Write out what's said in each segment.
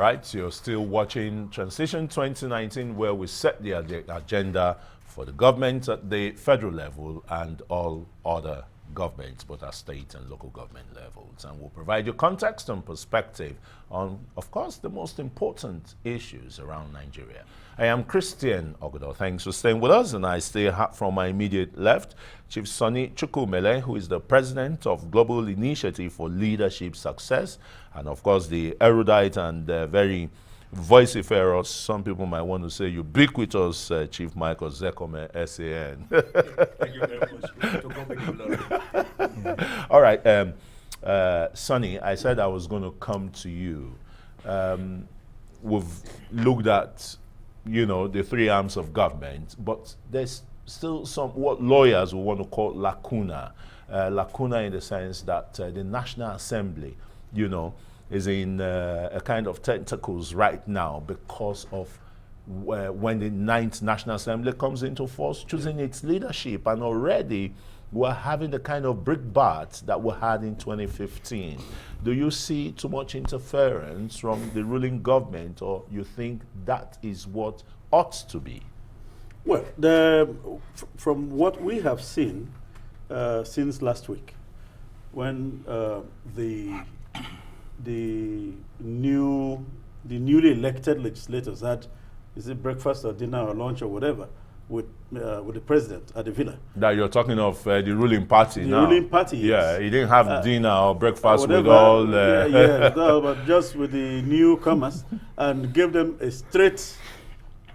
right, you're still watching Transition 2019, where we set the agenda for the government at the federal level and all other governments, both at state and local government levels. And we'll provide you context and perspective on, of course, the most important issues around Nigeria. I am Christian Ogodo. Thanks for staying with us. And I stay from my immediate left, Chief Sonnie Chukumele, who is the president of Global Initiative for Leadership Success, and of course the erudite and very vociferous, some people might want to say ubiquitous, Chief Michael Ozekhome, SAN. Thank you very much. All right, Sonnie, I said I was going to come to you. We've looked at, you know, the three arms of government, but there's still some what lawyers will want to call lacuna. Lacuna in the sense that the National Assembly, you know, is in a kind of tentacles right now because of when the 9th National Assembly comes into force, choosing its leadership. And already we're having the kind of brickbat that we had in 2015. Do you see too much interference from the ruling government, or you think that is what ought to be? Well, from what we have seen since last week, when the newly elected legislators had, is it breakfast or dinner or lunch or whatever, with the president at the villa. That you're talking of the ruling party now. The ruling party, yes. Yeah, he didn't have dinner or breakfast with all... no, but just with the newcomers, and gave them a straight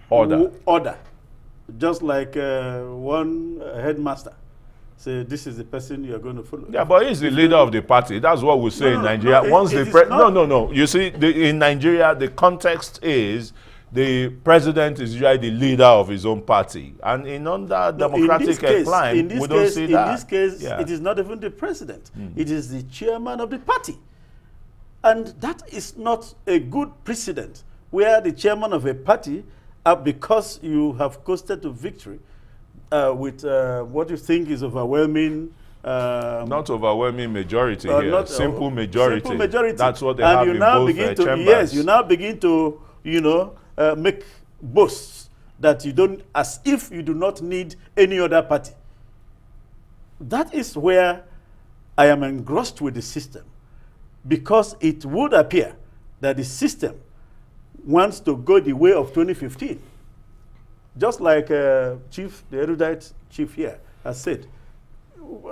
order. Just like one headmaster. Say, this is the person you are going to follow. Yeah, but he's the leader of the party. That's what we say in Nigeria. You see, in Nigeria, the context is the president is usually the leader of his own party. And in under democratic climate, we don't see that. In this case, it is not even the president. It is the chairman of the party. And that is not a good precedent, where the chairman of a party, because you have coasted to victory, with what you think is overwhelming... not overwhelming majority here, simple majority. Simple majority. That's what they have in both chambers. Yes, you now begin to, you know, make boasts that you don't, as if you do not need any other party. That is where I am engrossed with the system, because it would appear that the system wants to go the way of 2015. Just like the erudite chief here has said,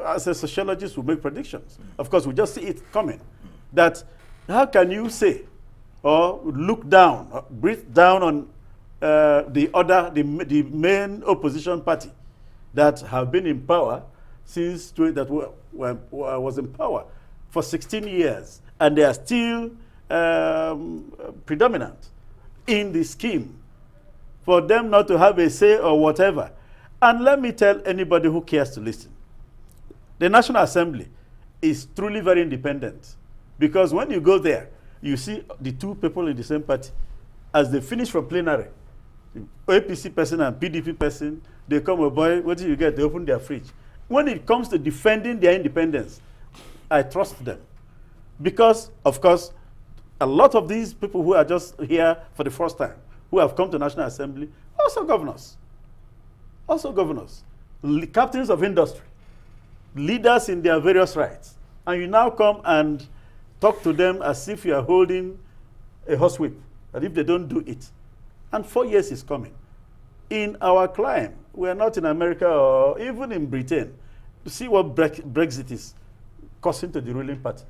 as a sociologist, we make predictions. Of course, we just see it coming. That how can you say or look down, or breathe down on the main opposition party that have been in power since that was in power for 16 years, and they are still predominant in the scheme, for them not to have a say or whatever. And let me tell anybody who cares to listen, the National Assembly is truly very independent, because when you go there, you see the two people in the same party. As they finish from plenary, the APC person and PDP person, they come, oh boy, what do you get? They open their fridge. When it comes to defending their independence, I trust them. Because, of course, a lot of these people who are just here for the first time, who have come to National Assembly, also governors, captains of industry, leaders in their various rights. And you now come and talk to them as if you are holding a horsewhip, that if they don't do it. And 4 years is coming. In our climb, we are not in America or even in Britain, to see what Brexit is costing to the ruling party.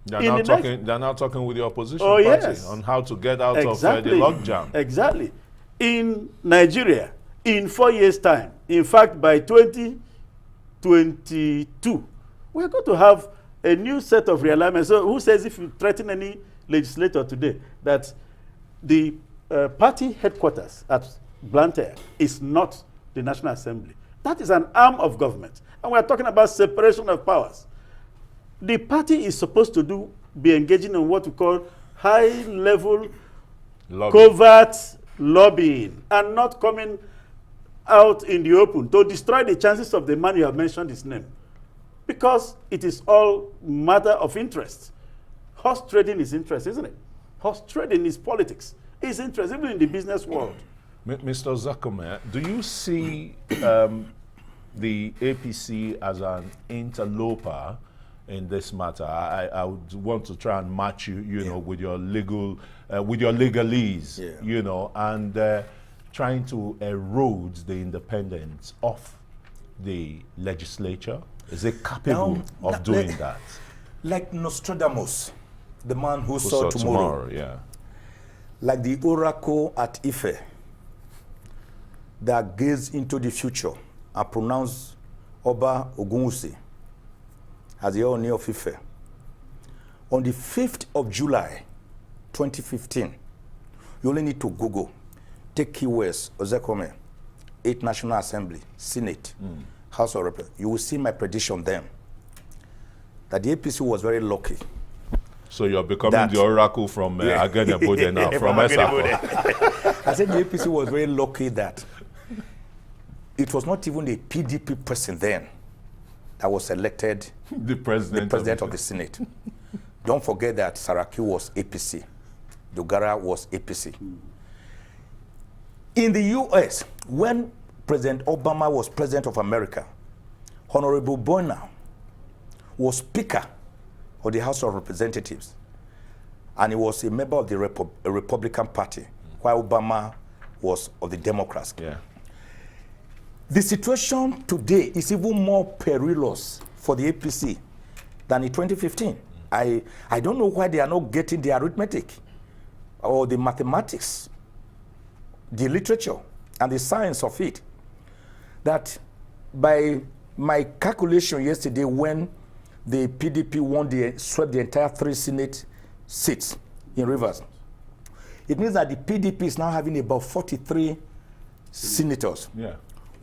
They're now talking with the opposition party on how to get out of the logjam. Exactly. In Nigeria, in 4 years' time, in fact, by 2022, we're going to have a new set of realignment. So who says if you threaten any legislator today that the party headquarters at Banter is not the National Assembly? That is an arm of government. And we're talking about separation of powers. The party is supposed to be engaging in what we call high-level covert lobbying, and not coming out in the open to destroy the chances of the man you have mentioned his name. Because it is all matter of interest. Horse trading is interest, isn't it? Horse trading is politics. It's interesting, even in the business world. Mr. Ozekhome, do you see the APC as an interloper in this matter? I would want to try and match you, you know, with your legalese, you know, and trying to erode the independence of the legislature. Is it capable of doing that? Like Nostradamus, the man who saw tomorrow. Yeah. Like the oracle at Ife that gazed into the future and pronounced Oba Ogunwusi as the Ooni of Ife. On the 5th of July, 2015, you only need to Google, take keywords, Ozekhome, 8th National Assembly, Senate, House of Representatives. You will see my prediction then that the APC was very lucky. So you're becoming the oracle from Agenebode now, from Esako. I said the APC was very lucky that it was not even a PDP person then that was elected the president of the Senate. Don't forget that Saraki was APC. Dogara was APC. In the US, when President Obama was president of America, Honorable Boehner was Speaker of the House of Representatives, and he was a member of the Republican Party, while Obama was of the Democrats. Yeah. The situation today is even more perilous for the APC than in 2015. I don't know why they are not getting the arithmetic or the mathematics, the literature, and the science of it. That by my calculation yesterday, when the PDP swept the entire 3 Senate seats in Rivers, it means that the PDP is now having about 43 senators. Yeah.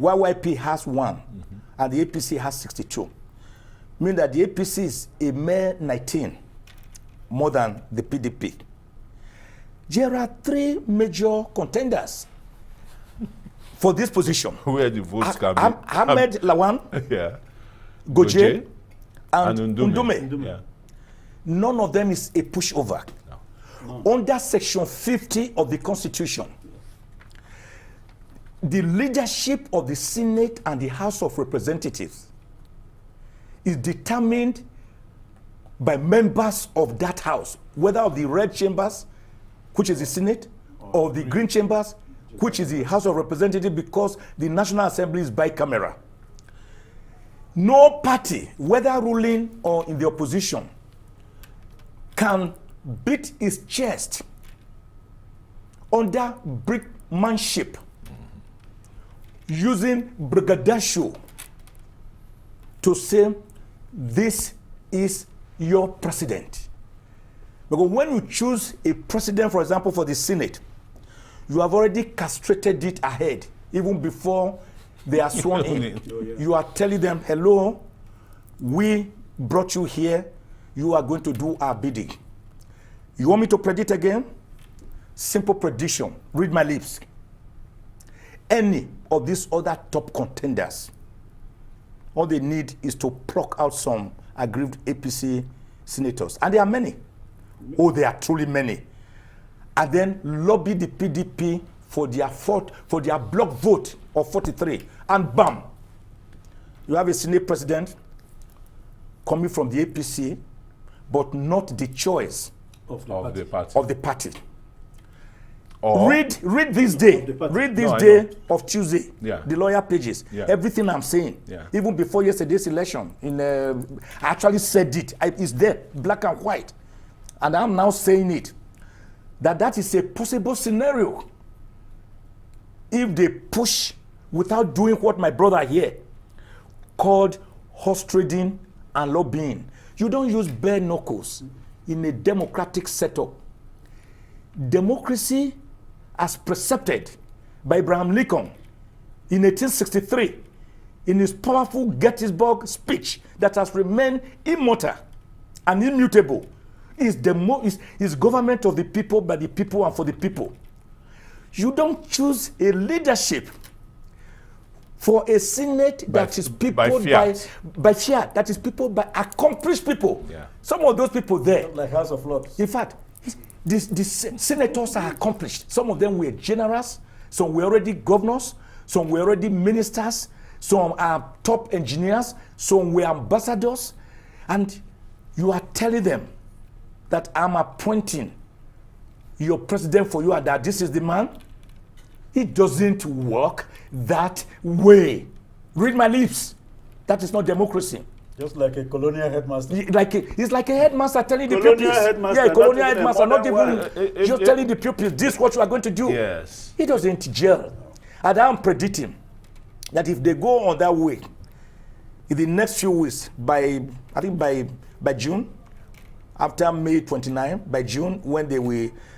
YYP has 1, and the APC has 62. Meaning that the APC is a mere 19 more than the PDP. There are 3 major contenders for this position. Where the votes can be. Ahmed Lawan, yeah. Goje, and Ndume. Ndume. Yeah. None of them is a pushover. No. Under Section 50 of the Constitution, the leadership of the Senate and the House of Representatives is determined by members of that house, whether of the red chambers, which is the Senate, or the green chambers, which is the House of Representatives, because the National Assembly is bicameral. No party, whether ruling or in the opposition, can beat its chest under brickmanship using brigadier to say this is your president. Because when you choose a president, for example, for the Senate, you have already castrated it ahead, even before they are sworn in. You are telling them, hello, we brought you here, you are going to do our bidding. You want me to predict again? Simple prediction, read my lips. Any of these other top contenders, all they need is to pluck out some aggrieved APC senators. And there are many. Oh, there are truly many. And then lobby the PDP for their block vote of 43. And bam, you have a Senate president coming from the APC, but not the choice of the party. Or read this day. Read this day of Tuesday. Yeah. The lawyer pages. Yeah. Everything I'm saying. Yeah. Even before yesterday's election, I actually said it. It's there, black and white. And I'm now saying it. That is a possible scenario. If they push without doing what my brother here called horse trading and lobbying. You don't use bare knuckles in a democratic setup. Democracy, as precepted by Abraham Lincoln in 1863, in his powerful Gettysburg speech that has remained immortal and immutable, is government of the people, by the people, and for the people. You don't choose a leadership for a Senate that is people by fiat, that is people by accomplished people. Yeah. Some of those people there, like House of Lords. in fact, the senators are accomplished. Some of them were generals, some were already governors, some were already ministers, some are top engineers, some were ambassadors, and you are telling them that I'm appointing your president for you and that this is the man. It doesn't work that way. Read my lips. That is not democracy. Just like a colonial headmaster. It's like a headmaster telling the Colonial pupils. headmaster, Yeah, a colonial not even a headmaster, not modern even just telling the pupils, this is what you are going to do. Yes. He doesn't gel. And I'm predicting that if they go on that way, in the next few weeks, I think by June, after May 29, by June, when the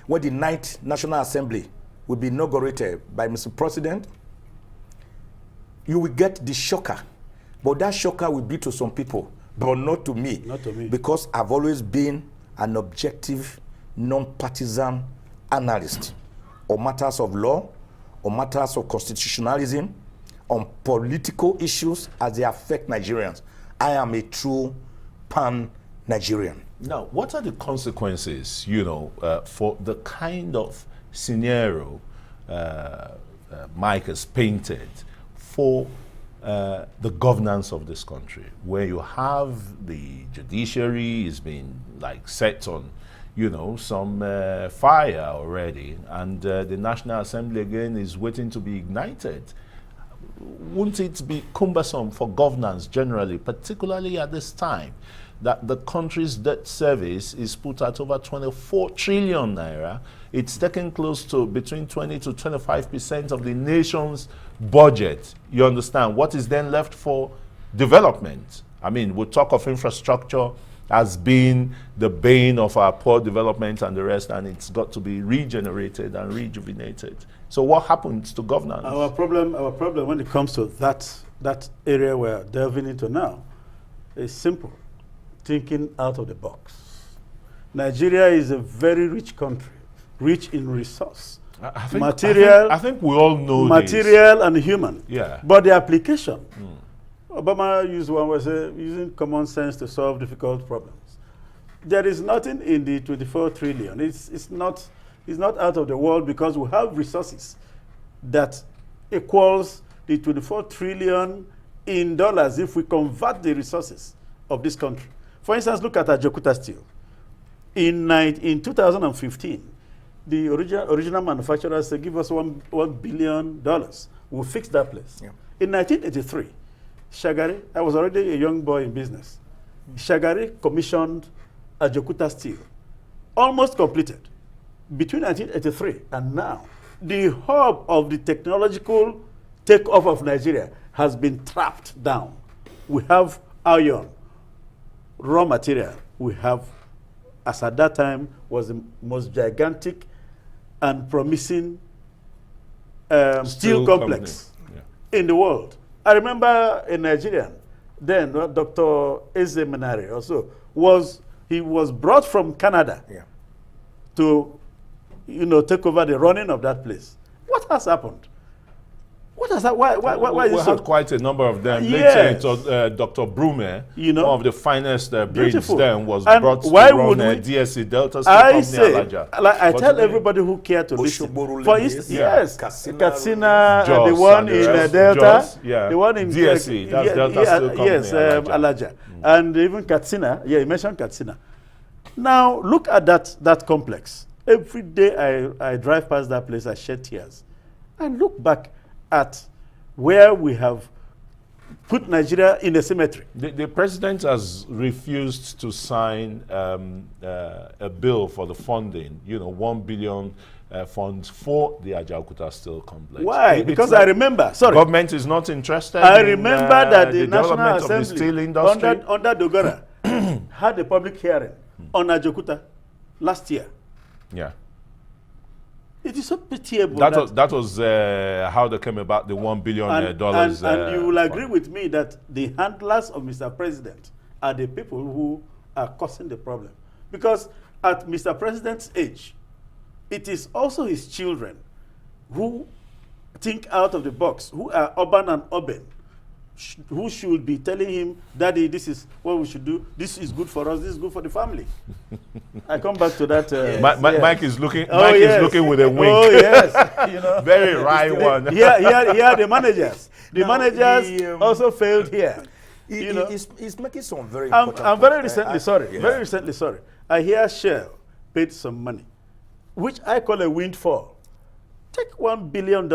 9th National Assembly will be inaugurated by Mr. President, you will get the shocker. But that shocker will be to some people, but not to me. Not to me. Because I've always been an objective, non-partisan analyst on matters of law, on matters of constitutionalism, on political issues as they affect Nigerians. I am a true pan-Nigerian. Now, what are the consequences, for the kind of scenario Mike has painted for the governance of this country, where you have the judiciary is being set on, some fire already, and the National Assembly again is waiting to be ignited? Wouldn't it be cumbersome for governance generally, particularly at this time, that the country's debt service is put at over 24 trillion naira? It's taken close to between 20 to 25% of the nation's budget. You understand? What is then left for development? I mean, we talk of infrastructure as being the bane of our poor development and the rest, and it's got to be regenerated and rejuvenated. So what happens to governance? Our problem when it comes to that area we're delving into now is simple: thinking out of the box. Nigeria is a very rich country, rich in resource, material. I think we all know material and human. Yeah. But the application, Obama used one was using common sense to solve difficult problems. There is nothing in the 24 trillion. It's not out of the world, because we have resources that equals the 24 trillion in dollars if we convert the resources of this country. For instance, look at Ajaokuta Steel. In 2015, the original manufacturers said, give us $1 billion. We'll fix that place. Yeah. In 1983, Shagari, I was already a young boy in business. Shagari commissioned Ajaokuta Steel, almost completed. Between 1983 and now, the hub of the technological takeoff of Nigeria has been trapped down. We have iron, raw material. We have, as at that time, was the most gigantic and promising steel complex in the world. I remember a Nigerian, then Dr. Ozekhome also, he was brought from Canada to take over the running of that place. What has happened? What has that? Why we is had so? quite a number of them. Yes. Later, Dr. Brume, one of the finest brains then, was And brought why to run would we- DSC Delta Steel I Company say, Alaja. like I But tell today- everybody who care to listen. Oshogbo For Lagos, instance, yeah. yes, Katsina, Jos the one and the in rest. Delta, Jos, yeah. the one in DSC, that's Delta Steel Company, yes, Alaja. Alaja, and even Katsina. Yeah, you mentioned Katsina. Now look at that complex. Every day I drive past that place, I shed tears. I look back at where we have put Nigeria in a cemetery. The president has refused to sign a bill for the funding, 1 billion funds for the Ajaokuta Steel Complex. Why? It's Because like I remember, sorry, government is not interested I in, remember that the National development of the steel Assembly industry. under Dogara had a public hearing on Ajaokuta last year. Yeah. It is so pitiable. That was how they came about the $1 billion dollars. And you will agree with me that the handlers of Mr. President are the people who are causing the problem. Because at Mr. President's age, it is also his children who think out of the box, who are urban and urban, who should be telling him, Daddy, this is what we should do. This is good for us. This is good for the family. I come back to that. Mike is looking. Mike is looking with a wink. Oh yes, you know, very wry one. Here, the managers. The managers also failed here. He's making some very important I'm very recently sorry. Yeah. Very recently sorry. I hear Shell paid some money, which I call a windfall. Take $1 billion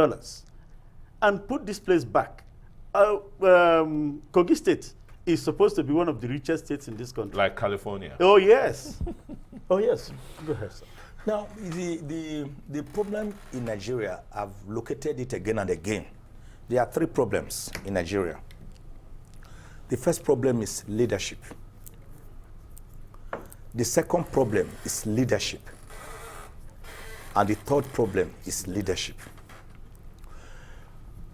and put this place back. Kogi State is supposed to be one of the richest states in this country. Like California. Oh yes. Oh yes. Go ahead, sir. Now, the problem in Nigeria, I've located it again and again. There are three problems in Nigeria. The first problem is leadership. The second problem is leadership. And the third problem is leadership.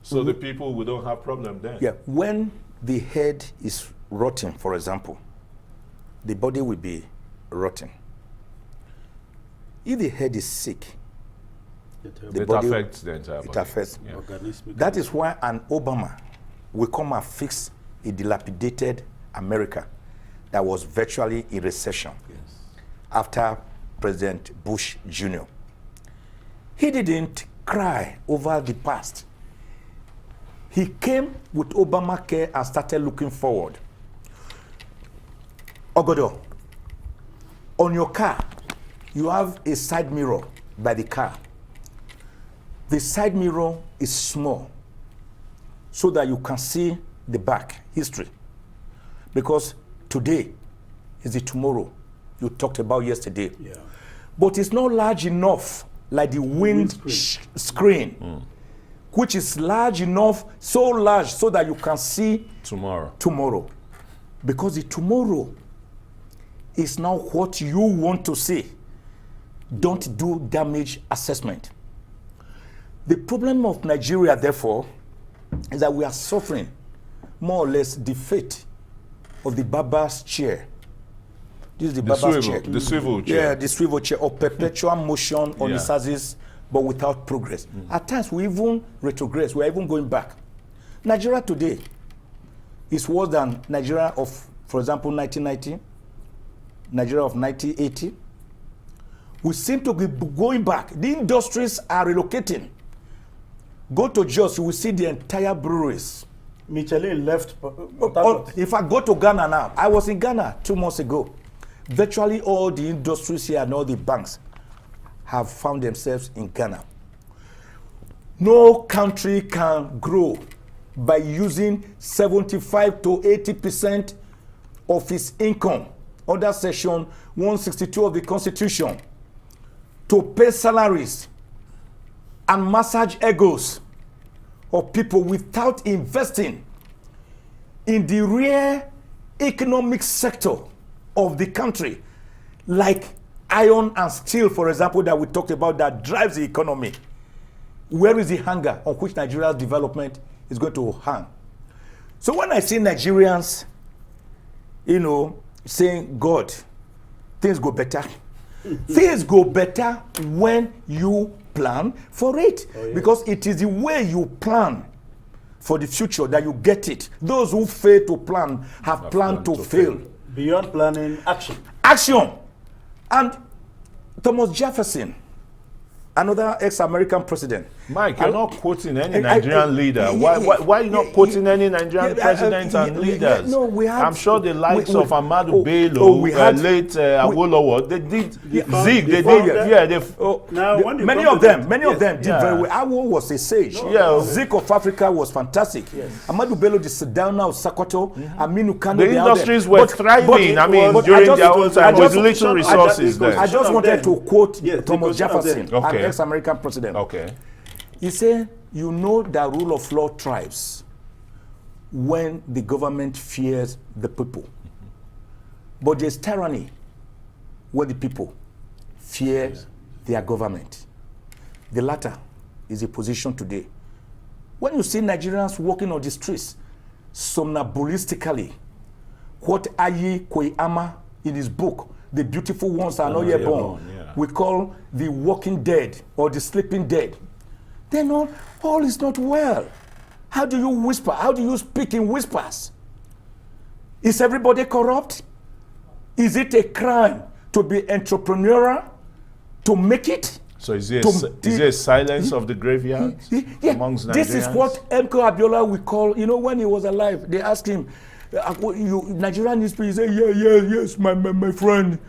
So the people, we don't have problem then? Yeah, when the head is rotten, for example, the body will be rotten. If the head is sick, it affects the entire body. It affects. Yeah. That is why an Obama will come and fix a dilapidated America that was virtually in recession after President Bush Jr. He didn't cry over the past. He came with Obamacare and started looking forward. Ogodo, on your car, you have a side mirror by the car. The side mirror is small so that you can see the back history. Because today is the tomorrow you talked about yesterday. Yeah. But it's not large enough like the screen. Which is large enough, so large so that you can see tomorrow. Because the tomorrow is now what you want to see. Don't do damage assessment. The problem of Nigeria, therefore, is that we are suffering more or less the fate of the barber's chair. This is the barber's chair. The swivel chair. Yeah, the swivel chair of perpetual motion on its axis, but without progress. At times, we even retrogress. We are even going back. Nigeria today is worse than Nigeria of, for example, 1990, Nigeria of 1980. We seem to be going back. The industries are relocating. Go to Jos, you will see the entire breweries. Michelin left. If I go to Ghana now, I was in Ghana 2 months ago. Virtually all the industries here and all the banks have found themselves in Ghana. No country can grow by using 75 to 80% of its income under section 162 of the Constitution to pay salaries and massage egos of people without investing in the real economic sector of the country, like iron and steel, for example, that we talked about, that drives the economy. Where is the hunger on which Nigeria's development is going to hang? So when I see Nigerians, saying, God, things go better. Things go better when you plan for it. Oh, yes. Because it is the way you plan for the future that you get it. Those who fail to plan have planned to fail. Beyond planning, action. Action. And Thomas Jefferson, another ex-American president. Mike, you're not quoting any Nigerian leader. Why are you not quoting any Nigerian presidents and leaders? No, we have. I'm sure the likes of Ahmadu Bello, late Awolowo, they did. Zig, they did. Yeah, many of them did very well. Awo was a sage. Zig of Africa was fantastic. Ahmadu Bello, the Sedona of Sokoto, Aminu Kano. The industries were thriving. During their own time, with little resources there. I just wanted to quote Thomas Jefferson, an ex-American president. Okay. He said, you know that rule of law thrives when the government fears the people. But there's tyranny when the people fear their government. The latter is a position today. When you see Nigerians walking on the streets somnambulistically, what Ayi Kweyama in his book, The Beautiful Ones Are Not Yet Born, we call the walking dead or the sleeping dead. Then all is not well. How do you whisper? How do you speak in whispers? Is everybody corrupt? Is it a crime to be entrepreneurial, to make it? So is there a silence of the graveyard amongst Nigerians? This is what MK Abiola we call, you know, when he was alive, they asked him, Nigerian newspaper, he said, yes, my friend,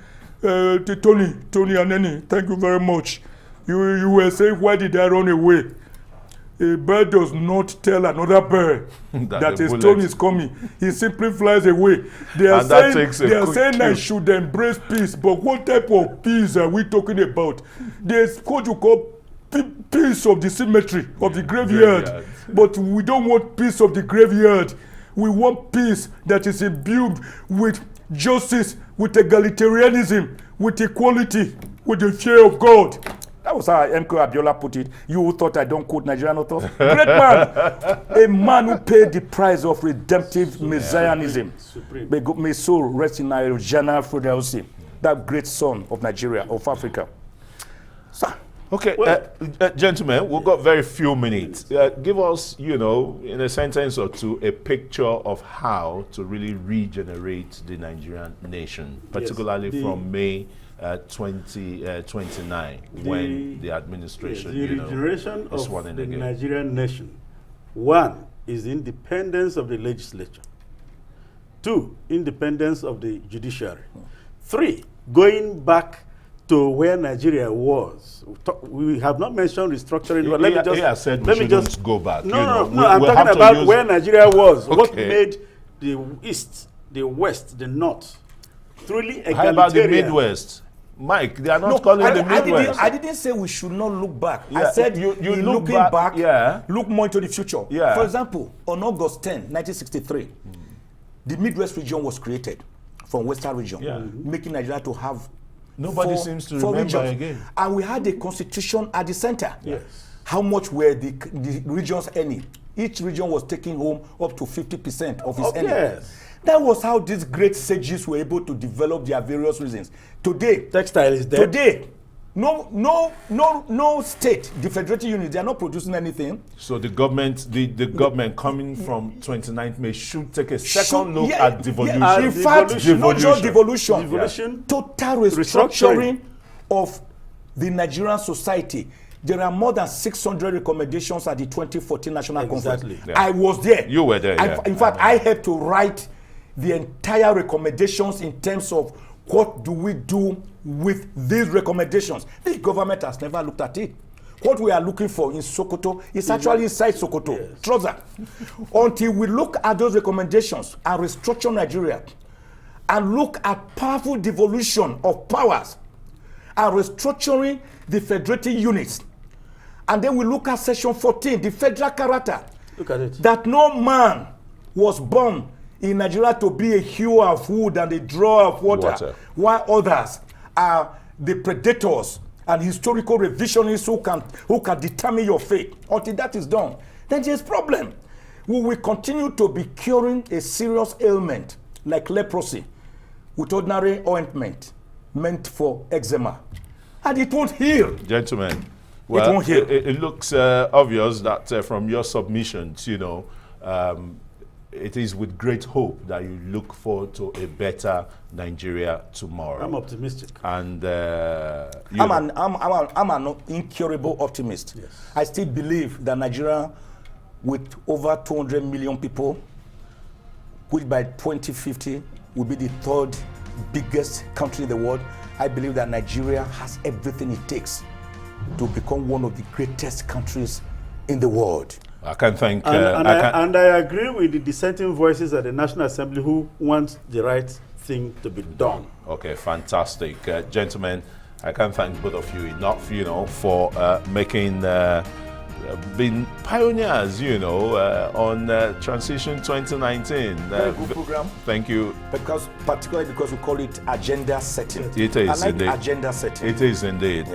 Tony Aneni, thank you very much. You were saying, why did I run away? A bird does not tell another bird that a stone is coming. He simply flies away. They are saying I should embrace peace, but what type of peace are we talking about? There's what you call peace of the cemetery, of the graveyard. But we don't want peace of the graveyard. We want peace that is imbued with justice, with egalitarianism, with equality, with the fear of God. That was how MK Abiola put it. You who thought I don't quote Nigerian authors? Great man. A man who paid the price of redemptive messianism. May soul rest in General Fidelity, that great son of Nigeria, of Africa. So, okay, gentlemen, we've got very few minutes. Give us, you know, in a sentence or two, a picture of how to really regenerate the Nigerian nation, particularly from May 2029, when the administration, the regeneration of the again. Nigerian nation. One is independence of the legislature. Two, independence of the judiciary. Three, going back to where Nigeria was. We have not mentioned restructuring, but let me just go back. No, I'm talking about where Nigeria was. Okay. What made the East, the West, the North truly egalitarian. How about the Midwest? Mike, they are not calling the Midwest. I didn't say we should not look back. I said you looking back, look more into the future. For example, on August 10, 1963, the Midwest region was created from Western region, making Nigeria to have Nobody seems to remember regions. Again. And we had a constitution at the center. Yes. How much were the regions earning? Each region was taking home up to 50% of its earnings. Yes. That was how these great sages were able to develop their various reasons. Today, textile is dead. Today, no state, the federative units, they are not producing anything. So the government, the government coming from 29th May should take a second look at devolution. In fact, not just devolution, total restructuring of the Nigerian society. There are more than 600 recommendations at the 2014 National Conference. Yeah. I was there. You were there. In fact, I had to write the entire recommendations in terms of what do we do with these recommendations. The government has never looked at it. What we are looking for in Sokoto is actually inside Sokoto. Yes. Trouser. Until we look at those recommendations and restructure Nigeria and look at powerful devolution of powers and restructuring the federative units. And then we look at section 14, the federal character. Look at it. That no man was born in Nigeria to be a hewer of wood and a drawer of water. While others are the predators and historical revisionists who can determine your fate. Until that is done, then there's problem. We will continue to be curing a serious ailment like leprosy with ordinary ointment meant for eczema, and it won't heal. Gentlemen, well, it won't heal. It looks obvious that from your submissions, you know, it is with great hope that you look forward to a better Nigeria tomorrow. I'm optimistic. And I'm an incurable optimist. Yes. I still believe that Nigeria, with over 200 million people, which by 2050 will be the third biggest country in the world, I believe that Nigeria has everything it takes to become one of the greatest countries in the world. I can thank... and I agree with the dissenting voices at the National Assembly who want the right thing to be done. Okay, fantastic. Gentlemen, I can thank both of you enough, you know, for making... being pioneers, you know, on Transition 2019. Very good program. Thank you. Particularly because we call it agenda setting. It is indeed. Agenda setting. It is indeed.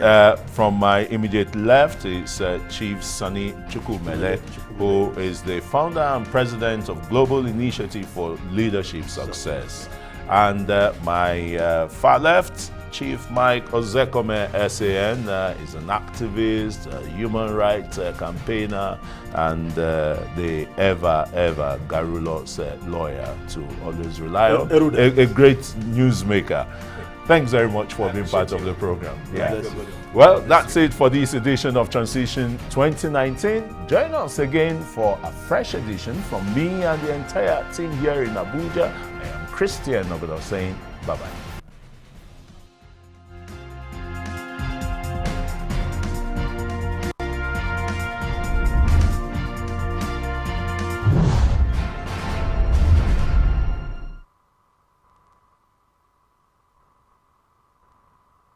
From my immediate left is Chief Sonnie Chukumele, who is the founder and president of Global Initiative for Leadership Success. And my far left Chief Mike Ozekhome, SAN, is an activist, a human rights campaigner, and the ever garrulous lawyer to always rely on. A great newsmaker. Thanks very much for being part of the program. Yeah. Well, that's it for this edition of Transition 2019. Join us again for a fresh edition from me and the entire team here in Abuja. I am Christian Ogodo saying bye-bye.